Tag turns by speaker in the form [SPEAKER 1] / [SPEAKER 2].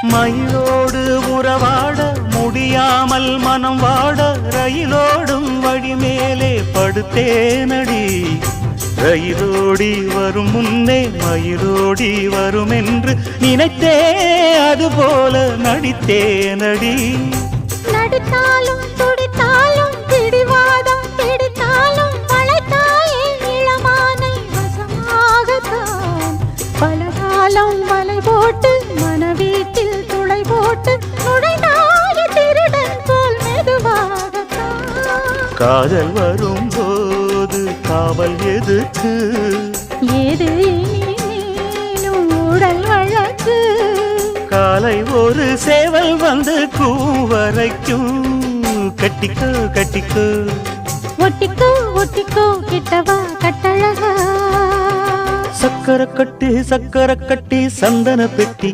[SPEAKER 1] மயிலோடு உறவாட முடியாமல் மனம் வாட ரயிலோடும் வழி மேலே படுத்தேனடி. ரயிலோடி வரும் முன்னே மயிலோடி வரும் என்று நினைத்தே அதுபோல நடித்தேனடி.
[SPEAKER 2] நடித்தாலும் துடித்தாலும் பிடிவாதம் பிடித்தாலும் வளைத்தாயே இளமானை வசமாகத்தான். பலகாலம் வலை போட்டு மனவீட்டில் துளை போட்டு நுழைந்தாய திருடன் போல் மெதுவாகத்தான்.
[SPEAKER 1] காதல் வரும்போது காவல் எதுக்கு?
[SPEAKER 2] ஏது இனிமேலும் உடல் வழக்கு.
[SPEAKER 1] காலை ஒரு சேவல் வந்து கூவரைக்கும். கட்டிக்கோ கட்டிக்கோ
[SPEAKER 2] ஒட்டிக்கோ ஒட்டிக்கோ கிட்டவா கட்டழகா.
[SPEAKER 1] சக்கரை கட்டி சந்தன பெட்டி